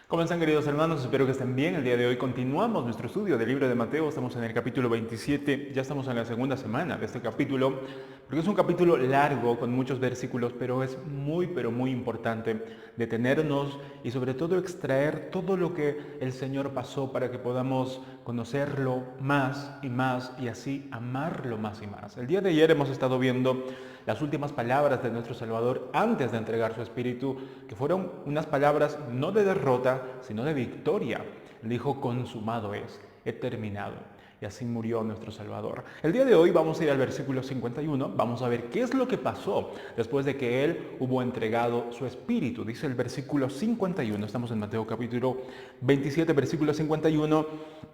¿Cómo están, queridos hermanos? Espero que estén bien. El día de hoy continuamos nuestro estudio del libro de Mateo. Estamos en el capítulo 27. Ya estamos en la segunda semana de este capítulo, porque es un capítulo largo con muchos versículos, pero es muy importante detenernos y sobre todo extraer todo lo que el Señor pasó para que podamos conocerlo más y así amarlo más y más. El día de ayer hemos estado viendo las últimas palabras de nuestro Salvador antes de entregar su Espíritu, que fueron unas palabras no de derrota, sino de victoria. Él dijo, consumado es, he terminado. Y así murió nuestro Salvador. El día de hoy vamos a ir al versículo 51, vamos a ver qué es lo que pasó después de que Él hubo entregado su Espíritu. Dice el versículo 51, estamos en Mateo capítulo 27, versículo 51,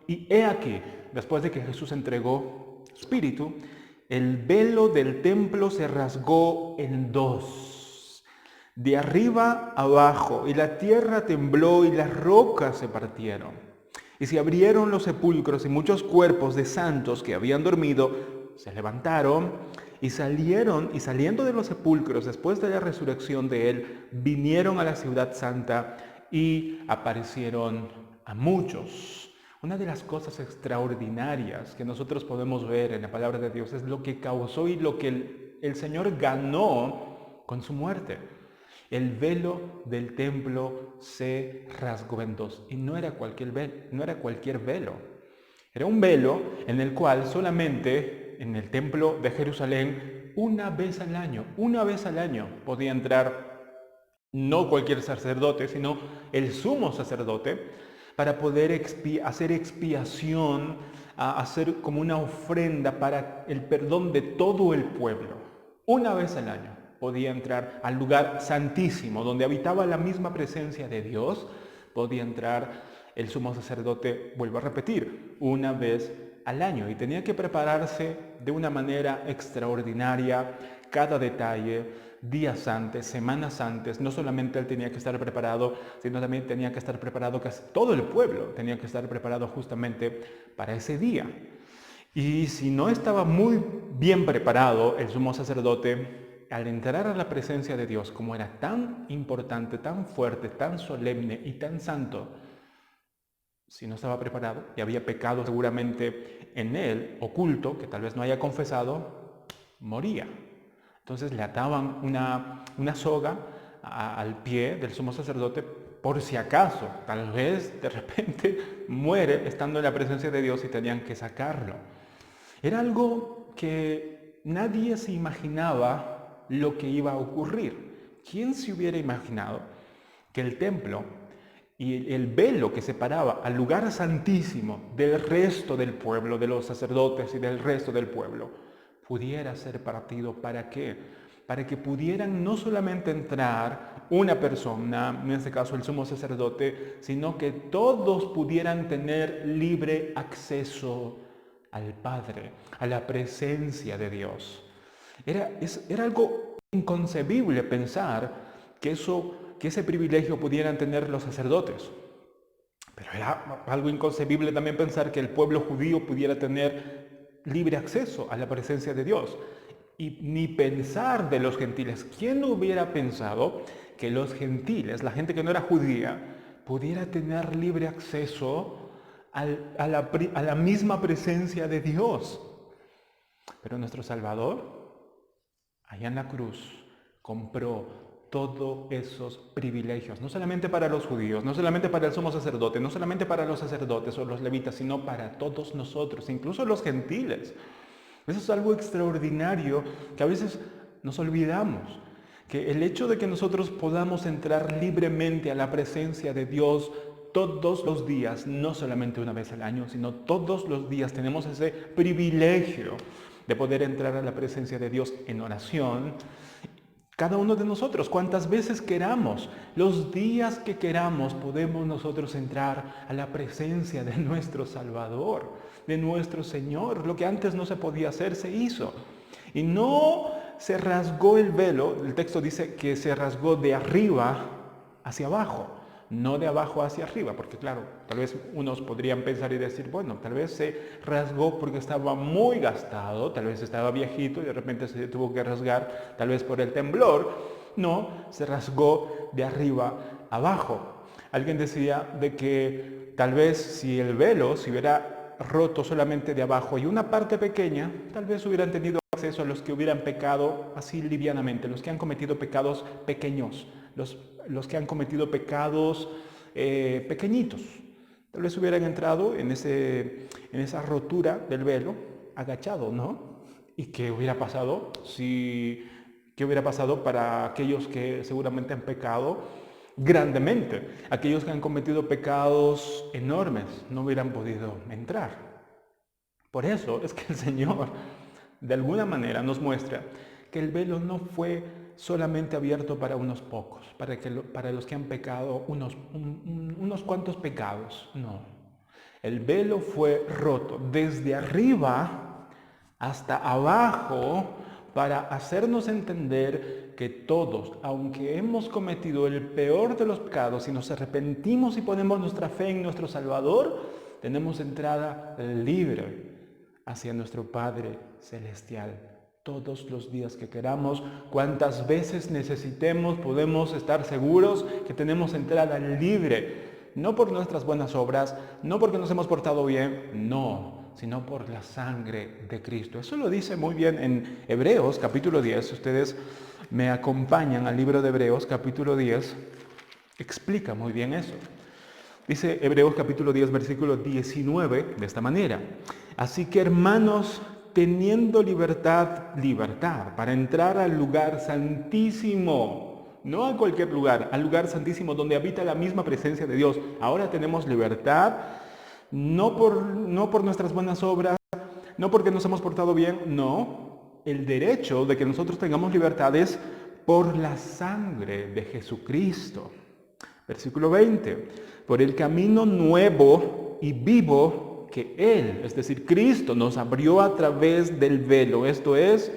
y he aquí, después de que Jesús entregó su Espíritu, el velo del templo se rasgó en dos, de arriba abajo, y la tierra tembló y las rocas se partieron. Y se abrieron los sepulcros y muchos cuerpos de santos que habían dormido se levantaron y saliendo de los sepulcros después de la resurrección de él, vinieron a la ciudad santa y aparecieron a muchos. Una de las cosas extraordinarias que nosotros podemos ver en la palabra de Dios es lo que causó y lo que el Señor ganó con su muerte. El velo del templo se rasgó en dos y no era cualquier velo. Era un velo en el cual solamente en el templo de Jerusalén una vez al año podía entrar no cualquier sacerdote, sino el sumo sacerdote, para poder hacer expiación, hacer como una ofrenda para el perdón de todo el pueblo. Una vez al año podía entrar al lugar santísimo, donde habitaba la misma presencia de Dios, podía entrar el sumo sacerdote, vuelvo a repetir, una vez al año. Y tenía que prepararse de una manera extraordinaria, cada detalle, días antes, semanas antes. No solamente él tenía que estar preparado, sino también tenía que estar preparado casi todo el pueblo, tenía que estar preparado justamente para ese día. Y si no estaba muy bien preparado el sumo sacerdote, al entrar a la presencia de Dios, como era tan importante, tan fuerte, tan solemne y tan santo, si no estaba preparado y había pecado seguramente en él, oculto, que tal vez no haya confesado, moría. Entonces le ataban una soga al pie del sumo sacerdote por si acaso, tal vez de repente muere estando en la presencia de Dios y tenían que sacarlo. Era algo que nadie se imaginaba lo que iba a ocurrir. ¿Quién se hubiera imaginado que el templo y el velo que separaba al lugar santísimo del resto del pueblo, de los sacerdotes y del resto del pueblo, pudiera ser partido? ¿Para qué? Para que pudieran no solamente entrar una persona, en este caso el sumo sacerdote, sino que todos pudieran tener libre acceso al Padre, a la presencia de Dios. Era algo inconcebible pensar que ese privilegio pudieran tener los sacerdotes. Pero era algo inconcebible también pensar que el pueblo judío pudiera tener libre acceso a la presencia de Dios. Y ni pensar de los gentiles. ¿Quién hubiera pensado que los gentiles, la gente que no era judía, pudiera tener libre acceso a la misma presencia de Dios? Pero nuestro Salvador, allá en la cruz, compró todos esos privilegios, no solamente para los judíos, no solamente para el sumo sacerdote, no solamente para los sacerdotes o los levitas, sino para todos nosotros, incluso los gentiles. Eso es algo extraordinario que a veces nos olvidamos, que el hecho de que nosotros podamos entrar libremente a la presencia de Dios todos los días, no solamente una vez al año, sino todos los días tenemos ese privilegio de poder entrar a la presencia de Dios en oración. Cada uno de nosotros, cuantas veces queramos, los días que queramos, podemos nosotros entrar a la presencia de nuestro Salvador, de nuestro Señor. Lo que antes no se podía hacer, se hizo. Y no se rasgó el velo, el texto dice que se rasgó de arriba hacia abajo, no de abajo hacia arriba, porque claro, tal vez unos podrían pensar y decir, bueno, tal vez se rasgó porque estaba muy gastado, tal vez estaba viejito y de repente se tuvo que rasgar, tal vez por el temblor. No, se rasgó de arriba abajo. Alguien decía de que tal vez si el velo se hubiera roto solamente de abajo y una parte pequeña, tal vez hubieran tenido acceso a los que hubieran pecado así livianamente, los que han cometido pecados pequeños, los que han cometido pecados pequeñitos. Tal vez hubieran entrado en esa rotura del velo, agachado, ¿no? ¿Y qué hubiera pasado qué hubiera pasado para aquellos que seguramente han pecado grandemente? Aquellos que han cometido pecados enormes no hubieran podido entrar. Por eso es que el Señor, de alguna manera, nos muestra que el velo no fue solamente abierto para unos pocos, para los que han pecado unos cuantos pecados. No. El velo fue roto desde arriba hasta abajo para hacernos entender que todos, aunque hemos cometido el peor de los pecados y nos arrepentimos y ponemos nuestra fe en nuestro Salvador, tenemos entrada libre hacia nuestro Padre Celestial. Todos los días que queramos, cuantas veces necesitemos, podemos estar seguros que tenemos entrada libre. No por nuestras buenas obras, no porque nos hemos portado bien, no, sino por la sangre de Cristo. Eso lo dice muy bien en Hebreos capítulo 10. Si ustedes me acompañan al libro de Hebreos capítulo 10, explica muy bien eso. Dice Hebreos capítulo 10, versículo 19, de esta manera: así que, hermanos, teniendo libertad para entrar al lugar santísimo, no a cualquier lugar, al lugar santísimo donde habita la misma presencia de Dios. Ahora tenemos libertad, no por nuestras buenas obras, no porque nos hemos portado bien, no. El derecho de que nosotros tengamos libertad es por la sangre de Jesucristo. Versículo 20, por el camino nuevo y vivo que Él, es decir, Cristo, nos abrió a través del velo, esto es,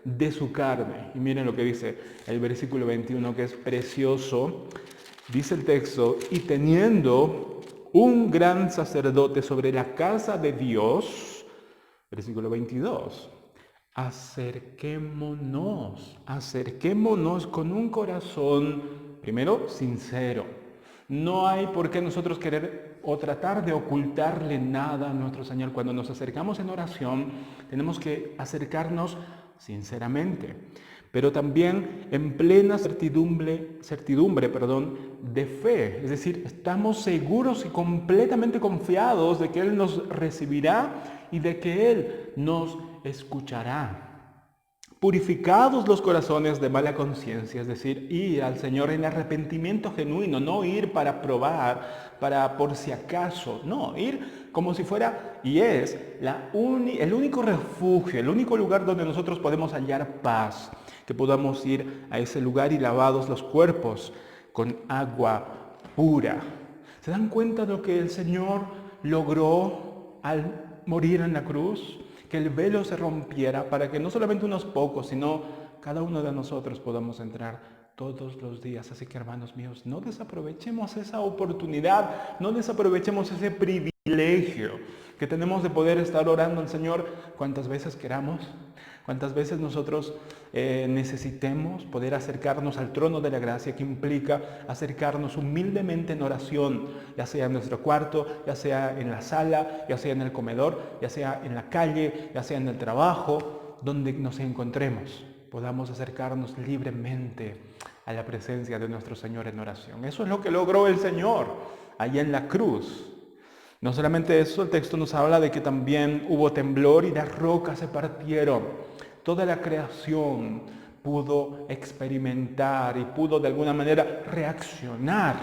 de su carne. Y miren lo que dice el versículo 21, que es precioso. Dice el texto: y teniendo un gran sacerdote sobre la casa de Dios, versículo 22, acerquémonos con un corazón, primero, sincero. No hay por qué nosotros querer o tratar de ocultarle nada a nuestro Señor. Cuando nos acercamos en oración, tenemos que acercarnos sinceramente, pero también en plena certidumbre, de fe. Es decir, estamos seguros y completamente confiados de que Él nos recibirá y de que Él nos escuchará. Purificados los corazones de mala conciencia, es decir, ir al Señor en arrepentimiento genuino, no ir para probar, para por si acaso, no, ir como si fuera y es el único refugio, el único lugar donde nosotros podemos hallar paz, que podamos ir a ese lugar y lavados los cuerpos con agua pura. ¿Se dan cuenta de lo que el Señor logró al morir en la cruz? Que el velo se rompiera para que no solamente unos pocos, sino cada uno de nosotros podamos entrar todos los días. Así que, hermanos míos, no desaprovechemos esa oportunidad, no desaprovechemos ese privilegio que tenemos de poder estar orando al Señor cuantas veces queramos, cuantas veces nosotros necesitemos poder acercarnos al trono de la gracia, que implica acercarnos humildemente en oración, ya sea en nuestro cuarto, ya sea en la sala, ya sea en el comedor, ya sea en la calle, ya sea en el trabajo, donde nos encontremos, podamos acercarnos libremente a la presencia de nuestro Señor en oración. Eso es lo que logró el Señor allá en la cruz. No solamente eso, el texto nos habla de que también hubo temblor y las rocas se partieron. Toda la creación pudo experimentar y pudo de alguna manera reaccionar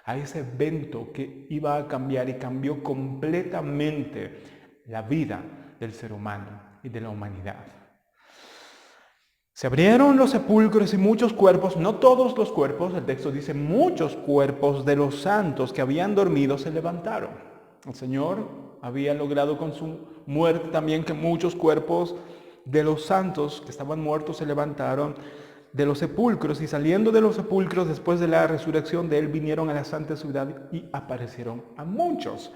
a ese evento que iba a cambiar y cambió completamente la vida del ser humano y de la humanidad. Se abrieron los sepulcros y muchos cuerpos, no todos los cuerpos, el texto dice muchos cuerpos de los santos que habían dormido se levantaron. El Señor había logrado con su muerte también que muchos cuerpos de los santos que estaban muertos se levantaron de los sepulcros, y saliendo de los sepulcros después de la resurrección de Él, vinieron a la santa ciudad y aparecieron a muchos.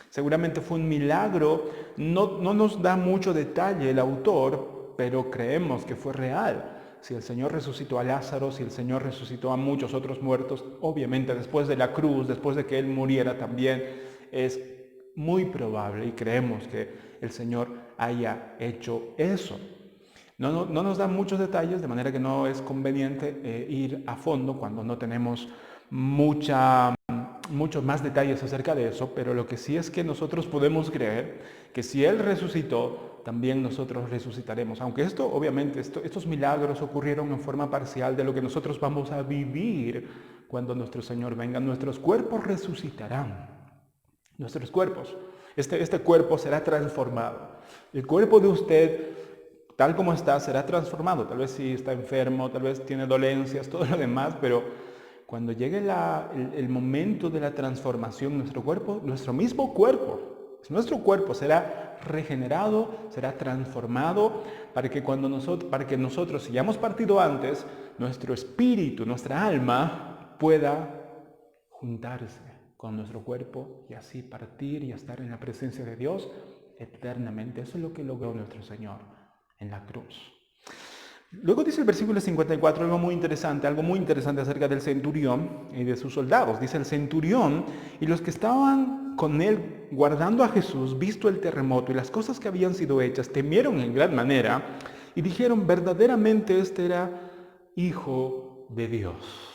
Seguramente fue un milagro, no nos da mucho detalle el autor, pero creemos que fue real. Si el Señor resucitó a Lázaro, si el Señor resucitó a muchos otros muertos, obviamente después de la cruz, después de que Él muriera también, es muy probable y creemos que el Señor haya hecho eso. No nos dan muchos detalles, de manera que no es conveniente ir a fondo cuando no tenemos muchos más detalles acerca de eso, pero lo que sí es que nosotros podemos creer que si Él resucitó, también nosotros resucitaremos. Aunque obviamente, estos milagros ocurrieron en forma parcial de lo que nosotros vamos a vivir cuando nuestro Señor venga. Nuestros cuerpos resucitarán. Nuestros cuerpos. Este cuerpo será transformado. El cuerpo de usted, tal como está, será transformado. Tal vez si está enfermo, tal vez tiene dolencias, todo lo demás, pero cuando llegue el momento de la transformación, nuestro cuerpo, nuestro mismo cuerpo, nuestro cuerpo será regenerado, será transformado para que nosotros, si ya hemos partido antes, nuestro espíritu, nuestra alma pueda juntarse con nuestro cuerpo y así partir y estar en la presencia de Dios eternamente. Eso es lo que logró nuestro Señor en la cruz. Luego dice el versículo 54 algo muy interesante acerca del centurión y de sus soldados. Dice: el centurión y los que estaban con él guardando a Jesús, visto el terremoto y las cosas que habían sido hechas, temieron en gran manera y dijeron: verdaderamente este era Hijo de Dios.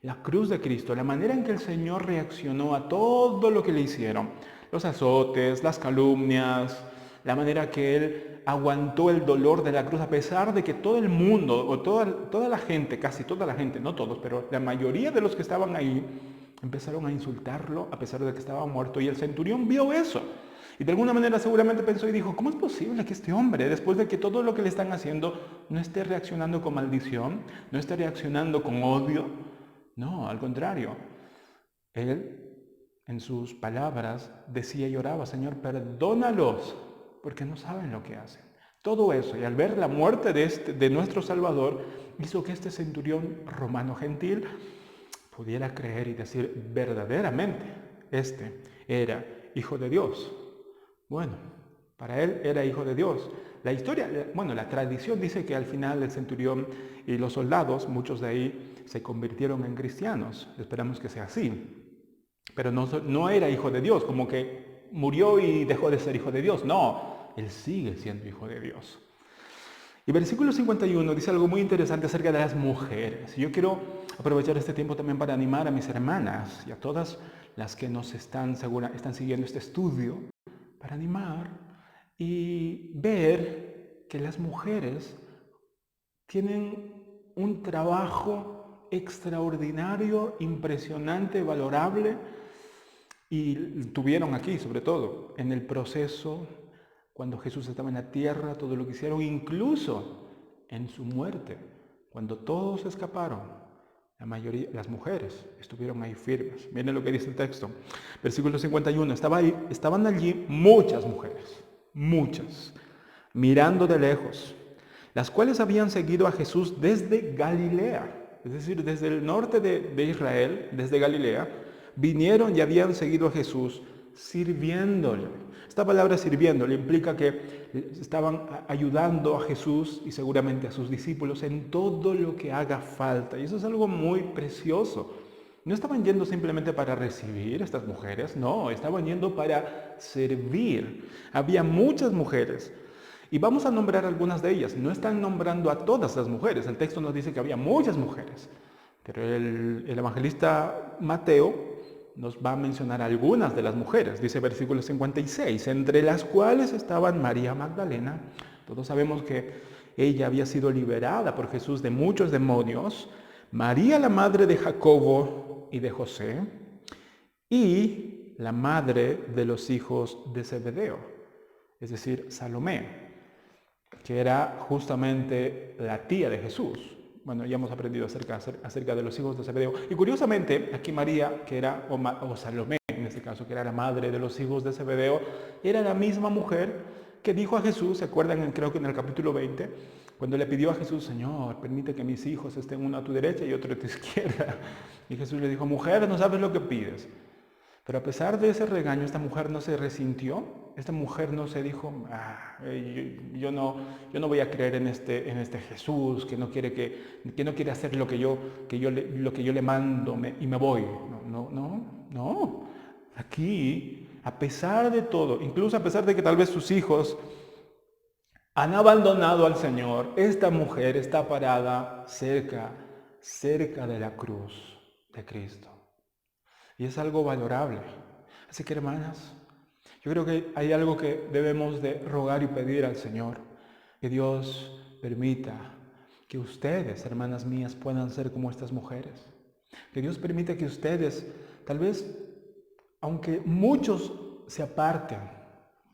La cruz de Cristo, la manera en que el Señor reaccionó a todo lo que le hicieron, los azotes, las calumnias, la manera que Él aguantó el dolor de la cruz, a pesar de que todo el mundo, o toda la gente, casi toda la gente, no todos, pero la mayoría de los que estaban ahí, empezaron a insultarlo a pesar de que estaba muerto. Y el centurión vio eso. Y de alguna manera seguramente pensó y dijo: ¿cómo es posible que este hombre, después de que todo lo que le están haciendo, no esté reaccionando con maldición, no esté reaccionando con odio? No, al contrario. Él, en sus palabras, decía y oraba: Señor, perdónalos, porque no saben lo que hacen. Todo eso, y al ver la muerte de nuestro Salvador, hizo que este centurión romano gentil pudiera creer y decir: verdaderamente, este era Hijo de Dios. Bueno, para él era Hijo de Dios. La tradición dice que al final el centurión y los soldados, muchos de ahí, se convirtieron en cristianos. Esperamos que sea así. Pero no era Hijo de Dios, como que murió y dejó de ser Hijo de Dios. No, Él sigue siendo Hijo de Dios. Y versículo 51 dice algo muy interesante acerca de las mujeres. Yo quiero aprovechar este tiempo también para animar a mis hermanas y a todas las que nos están siguiendo este estudio, para animar y ver que las mujeres tienen un trabajo extraordinario, impresionante, valorable, y tuvieron aquí, sobre todo, en el proceso, cuando Jesús estaba en la tierra, todo lo que hicieron, incluso en su muerte, cuando todos escaparon. La mayoría, las mujeres, estuvieron ahí firmes. Miren lo que dice el texto. Versículo 51. Estaban allí muchas mujeres, muchas, mirando de lejos, las cuales habían seguido a Jesús desde Galilea, es decir, desde el norte de Israel, desde Galilea, vinieron y habían seguido a Jesús sirviéndole. Esta palabra sirviéndole implica que estaban ayudando a Jesús y seguramente a sus discípulos en todo lo que haga falta. Y eso es algo muy precioso. No estaban yendo simplemente para recibir estas mujeres, no, estaban yendo para servir. Había muchas mujeres. Y vamos a nombrar algunas de ellas. No están nombrando a todas las mujeres. El texto nos dice que había muchas mujeres. Pero el evangelista Mateo nos va a mencionar algunas de las mujeres. Dice versículo 56, entre las cuales estaban María Magdalena. Todos sabemos que ella había sido liberada por Jesús de muchos demonios. María, la madre de Jacobo y de José, y la madre de los hijos de Zebedeo, es decir, Salomé, que era justamente la tía de Jesús. Bueno, ya hemos aprendido acerca de los hijos de Zebedeo. Y curiosamente, aquí María, que era, o Salomé en este caso, que era la madre de los hijos de Zebedeo, era la misma mujer que dijo a Jesús, ¿se acuerdan? Creo que en el capítulo 20, cuando le pidió a Jesús: Señor, permite que mis hijos estén uno a tu derecha y otro a tu izquierda. Y Jesús le dijo: mujer, no sabes lo que pides. Pero a pesar de ese regaño, esta mujer no se resintió, esta mujer no se dijo, yo no voy a creer en este Jesús que no quiere hacer lo que yo le mando y me voy. No. Aquí, a pesar de todo, incluso a pesar de que tal vez sus hijos han abandonado al Señor, esta mujer está parada cerca de la cruz de Cristo. Y es algo valorable. Así que, hermanas, yo creo que hay algo que debemos de rogar y pedir al Señor. Que Dios permita que ustedes, hermanas mías, puedan ser como estas mujeres. Que Dios permita que ustedes, tal vez, aunque muchos se aparten,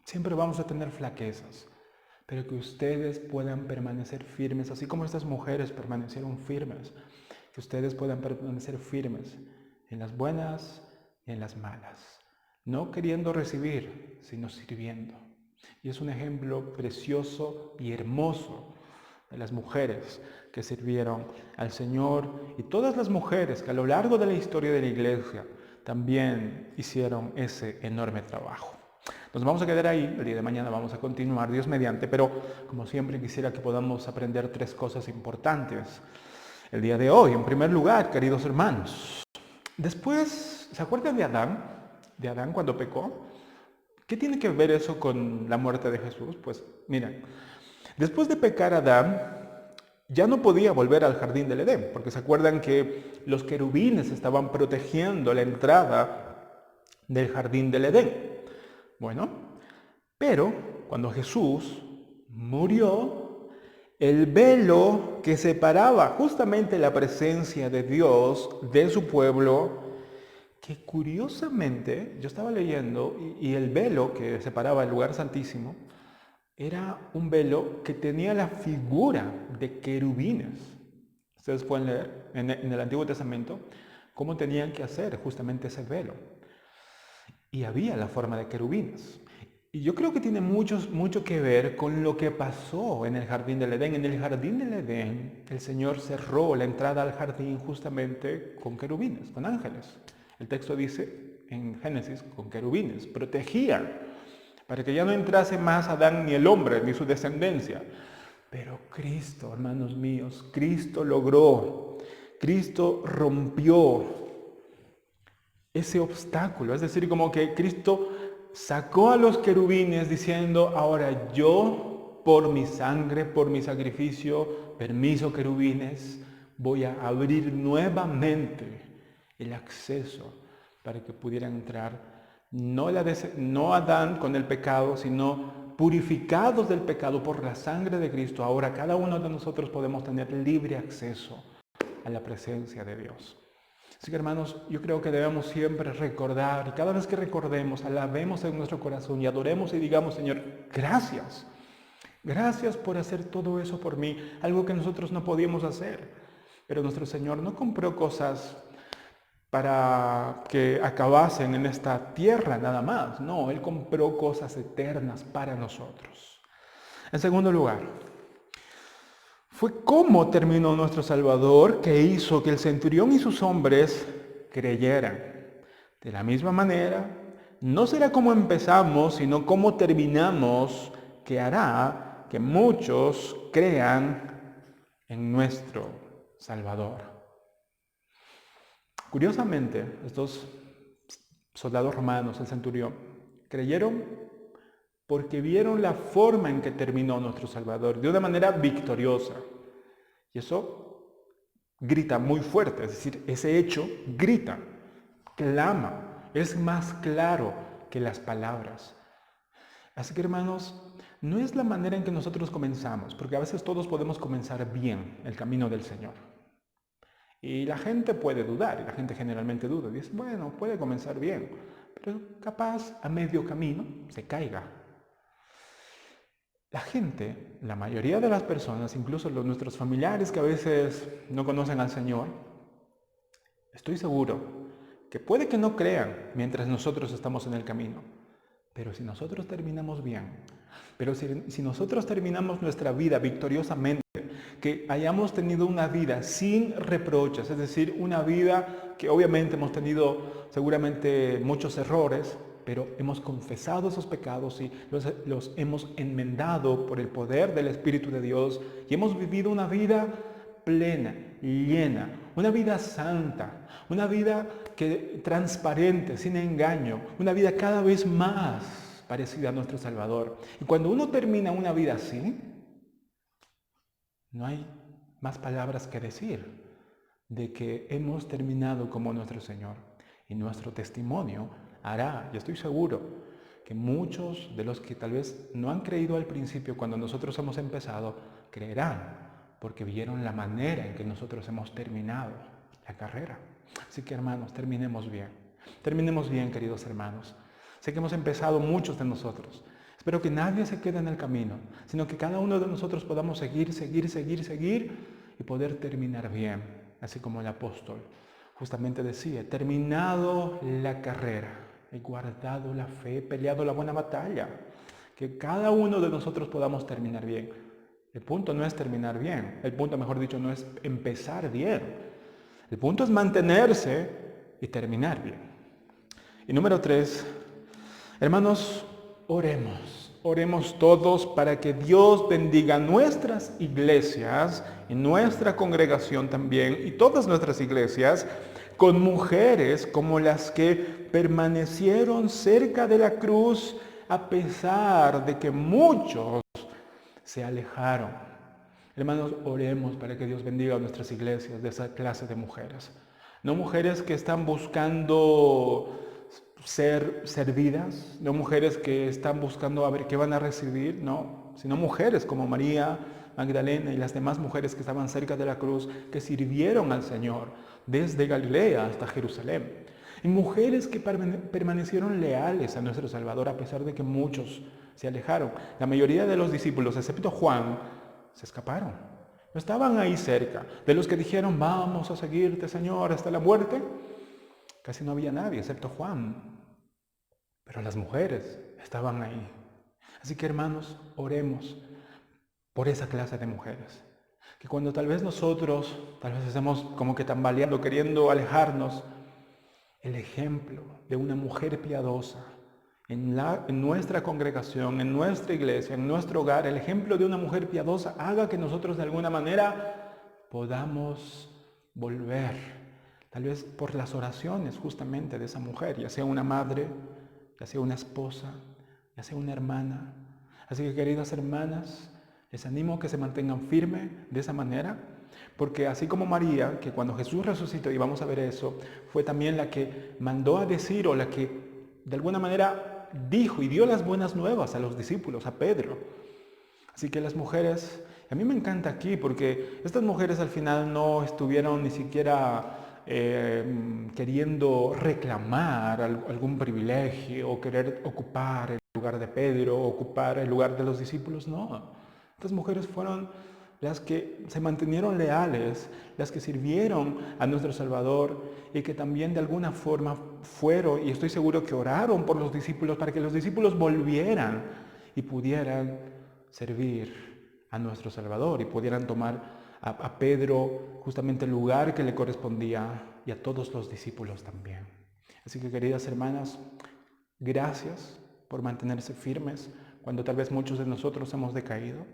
siempre vamos a tener flaquezas, pero que ustedes puedan permanecer firmes, así como estas mujeres permanecieron firmes. Que ustedes puedan permanecer firmes en las buenas y en las malas, no queriendo recibir, sino sirviendo. Y es un ejemplo precioso y hermoso de las mujeres que sirvieron al Señor y todas las mujeres que a lo largo de la historia de la iglesia también hicieron ese enorme trabajo. Nos vamos a quedar ahí, el día de mañana vamos a continuar, Dios mediante, pero como siempre quisiera que podamos aprender 3 cosas importantes el día de hoy. En primer lugar, queridos hermanos, después, ¿se acuerdan de Adán? De Adán cuando pecó. ¿Qué tiene que ver eso con la muerte de Jesús? Pues miren, después de pecar Adán, ya no podía volver al jardín del Edén, porque se acuerdan que los querubines estaban protegiendo la entrada del jardín del Edén. Bueno, pero cuando Jesús murió, el velo que separaba justamente la presencia de Dios de su pueblo, que curiosamente yo estaba leyendo y el velo que separaba el lugar santísimo era un velo que tenía la figura de querubines. Ustedes pueden leer en el Antiguo Testamento cómo tenían que hacer justamente ese velo. Y había la forma de querubines. Y yo creo que tiene mucho que ver con lo que pasó en el jardín del Edén. En el jardín del Edén, el Señor cerró la entrada al jardín justamente con querubines, con ángeles. El texto dice en Génesis, con querubines, protegían para que ya no entrase más Adán ni el hombre, ni su descendencia. Pero Cristo, hermanos míos, Cristo logró, Cristo rompió ese obstáculo. Es decir, como que Cristo sacó a los querubines diciendo, ahora yo, por mi sangre, por mi sacrificio, permiso querubines, voy a abrir nuevamente el acceso para que pudieran entrar no Adán con el pecado, sino purificados del pecado por la sangre de Cristo. Ahora cada uno de nosotros podemos tener libre acceso a la presencia de Dios. Así que, hermanos, yo creo que debemos siempre recordar, y cada vez que recordemos, alabemos en nuestro corazón y adoremos y digamos, Señor, gracias. Gracias por hacer todo eso por mí, algo que nosotros no podíamos hacer. Pero nuestro Señor no compró cosas para que acabasen en esta tierra nada más. No, Él compró cosas eternas para nosotros. En segundo lugar, fue cómo terminó nuestro Salvador que hizo que el centurión y sus hombres creyeran. De la misma manera, no será cómo empezamos, sino cómo terminamos, que hará que muchos crean en nuestro Salvador. Curiosamente, estos soldados romanos, el centurión, creyeron porque vieron la forma en que terminó nuestro Salvador, de una manera victoriosa. Y eso grita muy fuerte, es decir, ese hecho grita, clama, es más claro que las palabras. Así que, hermanos, no es la manera en que nosotros comenzamos, porque a veces todos podemos comenzar bien el camino del Señor. Y la gente puede dudar, y la gente generalmente duda, dice, bueno, puede comenzar bien, pero capaz a medio camino se caiga. La gente, la mayoría de las personas, incluso nuestros familiares que a veces no conocen al Señor, estoy seguro que puede que no crean mientras nosotros estamos en el camino, pero si nosotros terminamos bien, pero si nosotros terminamos nuestra vida victoriosamente, que hayamos tenido una vida sin reproches, es decir, una vida que obviamente hemos tenido seguramente muchos errores, pero hemos confesado esos pecados y los hemos enmendado por el poder del Espíritu de Dios y hemos vivido una vida plena, llena, una vida santa, una vida transparente, sin engaño, una vida cada vez más parecida a nuestro Salvador. Y cuando uno termina una vida así, no hay más palabras que decir de que hemos terminado como nuestro Señor. Y nuestro testimonio hará, y estoy seguro, que muchos de los que tal vez no han creído al principio cuando nosotros hemos empezado, creerán, porque vieron la manera en que nosotros hemos terminado la carrera. Así que hermanos, terminemos bien. Terminemos bien, queridos hermanos. Sé que hemos empezado muchos de nosotros. Espero que nadie se quede en el camino, sino que cada uno de nosotros podamos seguir y poder terminar bien. Así como el apóstol justamente decía, he terminado la carrera, he guardado la fe, he peleado la buena batalla. Que cada uno de nosotros podamos terminar bien. El punto no es terminar bien, el punto, mejor dicho, no es empezar bien. El punto es mantenerse y terminar bien. Y número 3, hermanos, oremos todos para que Dios bendiga nuestras iglesias y nuestra congregación también y todas nuestras iglesias con mujeres como las que permanecieron cerca de la cruz a pesar de que muchos se alejaron. Hermanos, oremos para que Dios bendiga a nuestras iglesias de esa clase de mujeres. No mujeres que están buscando ser servidas, no mujeres que están buscando a ver qué van a recibir, no, sino mujeres como María Magdalena y las demás mujeres que estaban cerca de la cruz, que sirvieron al Señor desde Galilea hasta Jerusalén. Y mujeres que permanecieron leales a nuestro Salvador a pesar de que muchos se alejaron. La mayoría de los discípulos, excepto Juan, se escaparon. No estaban ahí cerca. De los que dijeron, vamos a seguirte, Señor, hasta la muerte, casi no había nadie, excepto Juan. Pero las mujeres estaban ahí. Así que, hermanos, oremos por esa clase de mujeres. Que cuando tal vez nosotros, estemos como que tambaleando, queriendo alejarnos, el ejemplo de una mujer piadosa en nuestra congregación, en nuestra iglesia, en nuestro hogar, el ejemplo de una mujer piadosa haga que nosotros de alguna manera podamos volver, tal vez por las oraciones justamente de esa mujer, ya sea una madre, ya sea una esposa, ya sea una hermana. Así que, queridas hermanas, les animo a que se mantengan firmes de esa manera, porque así como María, que cuando Jesús resucitó, y vamos a ver eso, fue también la que mandó a decir, o la que de alguna manera dijo y dio las buenas nuevas a los discípulos, a Pedro. Así que las mujeres, a mí me encanta aquí, porque estas mujeres al final no estuvieron ni siquiera queriendo reclamar algún privilegio o querer ocupar el lugar de Pedro, ocupar el lugar de los discípulos, no. Estas mujeres fueron las que se mantenieron leales, las que sirvieron a nuestro Salvador y que también de alguna forma fueron, y estoy seguro que oraron por los discípulos para que los discípulos volvieran y pudieran servir a nuestro Salvador y pudieran tomar a Pedro justamente el lugar que le correspondía y a todos los discípulos también. Así que, queridas hermanas, gracias por mantenerse firmes cuando tal vez muchos de nosotros hemos decaído.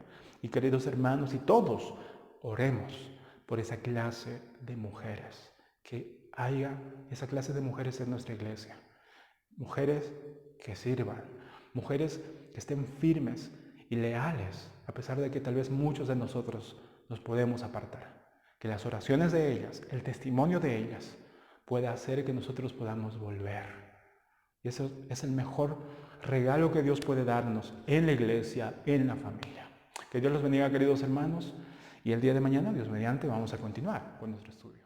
Y queridos hermanos, y todos oremos por esa clase de mujeres, que haya esa clase de mujeres en nuestra iglesia. Mujeres que sirvan, mujeres que estén firmes y leales, a pesar de que tal vez muchos de nosotros nos podemos apartar. Que las oraciones de ellas, el testimonio de ellas, pueda hacer que nosotros podamos volver. Y eso es el mejor regalo que Dios puede darnos en la iglesia, en la familia. Que Dios los bendiga, queridos hermanos, y el día de mañana, Dios mediante, vamos a continuar con nuestro estudio.